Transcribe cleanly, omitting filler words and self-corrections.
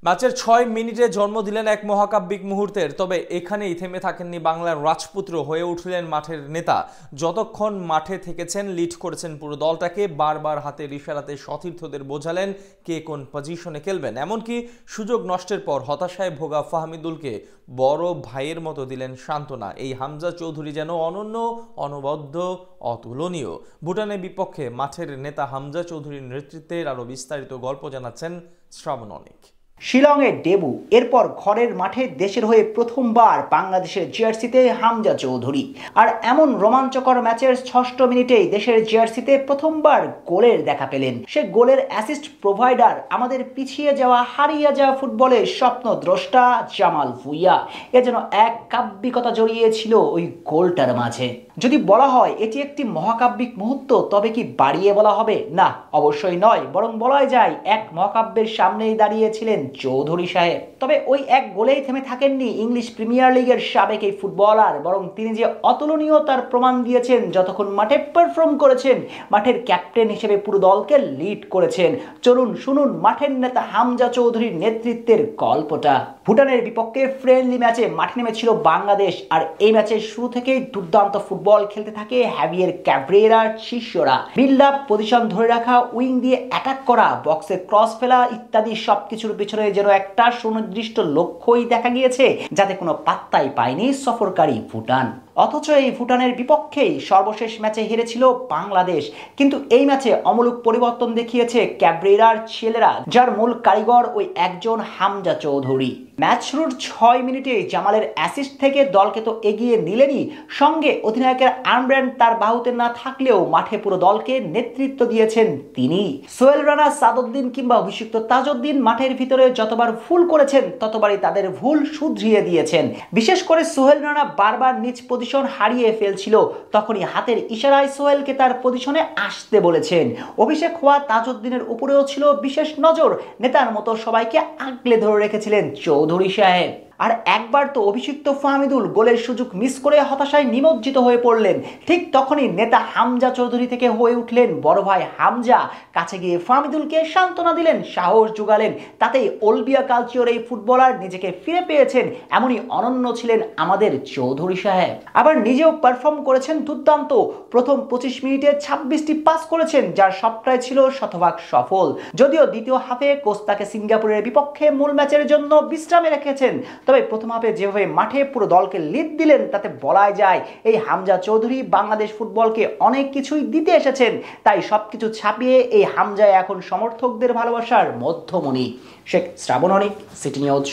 ম্যাচের ৬ মিনিটে জন্ম দিলেন এক মহাকাব্যিক মুহূর্তের। তবে এখানেই থেমে থাকেননি বাংলার রাজপুত্র, হয়ে উঠলেন মাঠের নেতা। যতক্ষণ মাঠে থেকেছেন, লিড করেছেন পুরো দলটাকে, বারবার হাতের ইশারাতে সতীর্থদের বোঝালেন কে কোন পজিশনে খেলবেন। এমনকি সুযোগ নষ্টের পর হতাশায় ভোগা ফাহমিদুলকে বড় ভাইয়ের মতো দিলেন সান্ত্বনা। এই হামজা চৌধুরী যেন অনন্য, অনবদ্য, অতুলনীয়। ভুটানের বিপক্ষে মাঠের নেতা হামজা চৌধুরীর নেতৃত্বের আরও বিস্তারিত গল্প জানাচ্ছেন শ্রাবণ অনিক। শিলংয়ে ডেবু, এরপর ঘরের মাঠে দেশের হয়ে প্রথমবার বাংলাদেশের জার্সিতে হামজা চৌধুরী। আর এমন রোমাঞ্চকর ম্যাচের ৬ষ্ঠ মিনিটেই দেশের জার্সিতে প্রথমবার গোলের দেখা পেলেন। সে গোলের অ্যাসিস্ট প্রোভাইডার, আমাদের পিছিয়ে যাওয়া, হারিয়ে যাওয়া ফুটবলের স্বপ্ন দ্রষ্টা জামাল ভুঁইয়া। এ যেন এক কাব্যিকতা জড়িয়েছিল ওই গোলটার মাঝে। যদি বলা হয় এটি একটি মহাকাব্যিক মুহূর্ত, তবে কি বাড়িয়ে বলা হবে? না, অবশ্যই নয়, বরং বলাই যায় এক মহাকাব্যের সামনেই দাঁড়িয়েছিলেন চৌধুরী সাহেব। তবে ওই এক গোলেই থেমে থাকেননি ইংলিশ প্রিমিয়ার লিগের সাবেক এই ফুটবলার, বরং তিনি যে অতুলনীয় তার প্রমাণ দিয়েছেন যতক্ষণ মাঠে পারফর্ম করেছেন। মাঠের ক্যাপ্টেন হিসেবে পুরো দলকে লিড করেছেন। চলুন শুনুন মাঠের নেতা হামজা চৌধুরীর নেতৃত্বের গল্পটা। ভুটানের বিপক্ষে ফ্রেন্ডলি ম্যাচে মাঠে নেমেছিল বাংলাদেশ, আর এই ম্যাচের শুরু থেকেই দুর্দান্ত ফুটবল খেলতে থাকে হ্যাভিয়ের ক্যাব্রেরার শিষ্যরা। বিল্ড আপ, পজিশন ধরে রাখা, উইং দিয়ে অ্যাটাক করা, বক্সে ক্রস ফেলা ইত্যাদি সবকিছুর পিছনে যেন একটা সুনির্দিষ্ট লক্ষ্যই দেখা গিয়েছে, যাতে কোনো পাত্তাই পায়নি সফরকারী ভুটান। অথচ এই ভুটানের বিপক্ষেই সর্বশেষ ম্যাচে হেরেছিল বাংলাদেশ। কিন্তু এই ম্যাচে অমূলক পরিবর্তন দেখিয়েছে ক্যাব্রেরার ছেলেরা, যার মূল কারিগর ওই একজন হামজা চৌধুরী। ম্যাচ শুরুর ৬ মিনিটে জামালের অ্যাসিস্ট থেকে দলকে তো এগিয়ে নিলেনই, সঙ্গে অধিনায়কের আর্মব্যান্ড তার বাহুতে না থাকলেও মাঠে পুরো দলকে নেতৃত্ব দিয়েছেন তিনি। সোহেল রানা, সাদউদ্দিন কিংবা অভিষিক্ত তাজউদ্দিন মাঠের ভিতরে যতবার ভুল করেছেন ততবারই তাদের ভুল শুধরিয়ে দিয়েছেন। বিশেষ করে সোহেল রানা বারবার নিজ পজিশন হারিয়ে ফেলছিল, তখনই হাতের ইশারায় সোহেলকে তার পজিশনে আসতে বলেছেন। অভিষেক হওয়া তাজউদ্দিনের উপরেও ছিল বিশেষ নজর, নেতার মতো সবাইকে আগলে ধরে রেখেছিলেন চৌধুরী সাহেব। আর একবার তো অভিষিক্ত ফাহমিদুল গোলের সুযোগ মিস করে হতাশায় নিমজ্জিত হয়ে পড়লেন। ঠিক তখনই নেতা হামজা চৌধুরী থেকে হয়ে উঠলেন বড় ভাই হামজা। কাছে গিয়ে ফাহমিদুলকে সান্ত্বনা দিলেন, সাহস জোগালেন। তাতেই ওলবিয়া কালচিওর এই ফুটবলার নিজেকে ফিরে পেয়েছেন। এমনই অনন্য ছিলেন আমাদের চৌধুরী সাহেব। আবার নিজেও পারফর্ম করেছেন দুর্দান্ত। প্রথম ২৫ মিনিটে ২৬টি পাস করেছেন, যার সবটাই ছিল শতভাগ সফল। যদিও দ্বিতীয় হাফে কোচ তাকে সিঙ্গাপুরের বিপক্ষে মূল ম্যাচের জন্য বিশ্রামে রেখেছেন, তবে প্রথম হাফে যেভাবে মাঠে পুরো দলকে লিড দিলেন তাতে বলাই যায় এই হামজা চৌধুরী বাংলাদেশ ফুটবলকে অনেক কিছুই দিতে এসেছেন। তাই সবকিছু ছাপিয়ে এই হামজা এখন সমর্থকদের ভালোবাসার মধ্যমণি। শেখ শ্রাবণ অনিক, সিটি নিউজ।